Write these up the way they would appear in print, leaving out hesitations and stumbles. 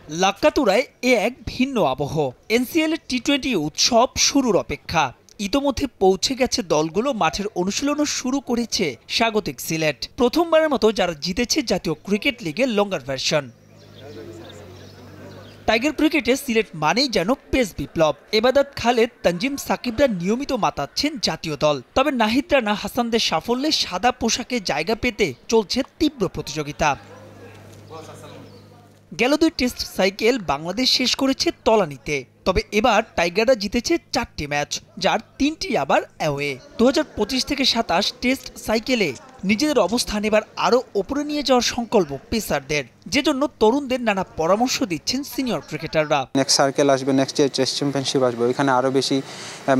লাক্কাতুরায় এক ভিন্ন আবহ। এনসিএল টি-20 উৎসব শুরুর অপেক্ষা। ইতোমধ্যে পৌঁছে গেছে দলগুলো, মাঠের অনুশীলনও শুরু করেছে স্বাগতিক সিলেট। প্রথমবারের মতো যারা জিতেছে জাতীয় ক্রিকেট লিগের লঙ্গার ভার্সন। টাইগার ক্রিকেটে সিলেট মানেই যেন পেস বিপ্লব। এবাদত খালেদ, তানজিম সাকিবরা নিয়মিত মাতাচ্ছেন জাতীয় দল। তবে নাহিদ রানা, হাসানদের সাফল্যে সাদা পোশাকে জায়গা পেতে চলছে তীব্র প্রতিযোগিতা। গেল 2 টেস্ট সাইকেল বাংলাদেশ শেষ করেছে তলানিতে। তবে এবার টাইগাররা জিতেছে 4টি ম্যাচ, যার 3টি আবার অ্যাওয়ে। 2025 থেকে 27 টেস্ট সাইকেলে নিজেদের অবস্থান এবার আরও ওপরে নিয়ে যাওয়ার সংকল্প পেসারদের, যে জন্য তরুণদের নানা পরামর্শ দিচ্ছেন সিনিয়র ক্রিকেটাররা। নেক্সট সার্কেল আসবে, নেক্সট যে টেস্ট চ্যাম্পিয়নশিপ আসবে, ওইখানে আরও বেশি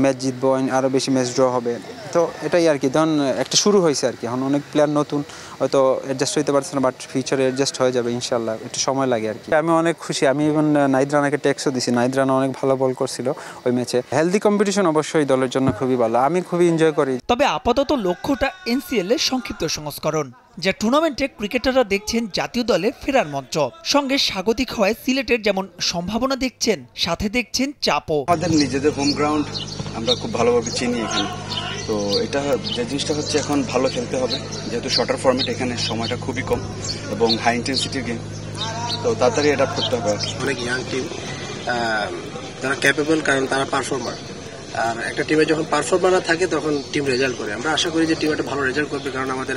ম্যাচ জিতবো, আরও বেশি ম্যাচ ড্র হবে। তো এটাই আর কি, ধরুন একটা শুরু হয়েছে আর কি। এখন অনেক প্লেয়ার নতুন, হয়তো অ্যাডজাস্ট হইতে পারছে না, বাট ফিউচারে অ্যাডজাস্ট হয়ে যাবে ইনশাল্লাহ। একটু সময় লাগে আর কি। আমি অনেক খুশি। আমি ইভেন নাহিদ রানাকে টেক্সটও দিছি। নাহিদ রানা অনেক ভালো বল করছিল ওই ম্যাচে। হেলদি কম্পিটিশন অবশ্যই দলের জন্য খুবই ভালো, আমি খুবই এনজয় করি। তবে আপাতত লক্ষ্যটা এনসিএল এর সংক্ষিপ্ত সংস্করণ, যা টুর্নামেন্টে ক্রিকেটাররা দেখছেন জাতীয় দলে ফেরার মঞ্চ। সঙ্গে স্বাগতিক হওয়ায় সিলেটের যেমন সম্ভাবনা দেখছেন, সাথে দেখছেন চাপও। আমাদের নিজেদের হোম গ্রাউন্ড, আমরা খুব ভালোভাবে চিনি এখানে। তো এটা যে জিনিসটা হচ্ছে, এখন ভালো খেলতে হবে, যেহেতু শর্টার ফরম্যাট, এখানে সময়টা খুবই কম এবং হাই ইন্টেন্সিটির গেম। তো তাড়াতাড়ি অ্যাডাপ্ট করতে হবে। অনেক ইয়াং টিম, তারা ক্যাপেবল, কারণ তারা পারফর্মার। আর একটা টিমে যখন পারফর্মাররা থাকে তখন টিম রেজাল্ট করে। আমরা আশা করি যে টিম একটা ভালো রেজাল্ট করবে, কারণ আমাদের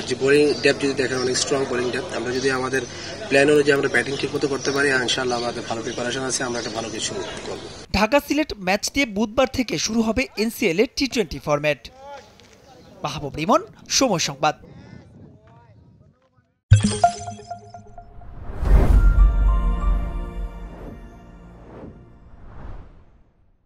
যে বোলিং ডেপথ যদি দেখেন, অনেক স্ট্রং বোলিং ডেপথ। আমরা যদি আমাদের প্ল্যান অনুযায়ী আমরা ব্যাটিং ঠিক মতো করতে পারি, ইনশাআল্লাহ আমাদের ভালো প্রিপারেশন আছে, আমরা একটা ভালো কিছু করব। ঢাকা সিলেট ম্যাচ দিয়ে বুধবার থেকে শুরু হবে এনসিএল এর টি-20 ফরম্যাট। মাহবুব রিমন, সময় সংবাদ।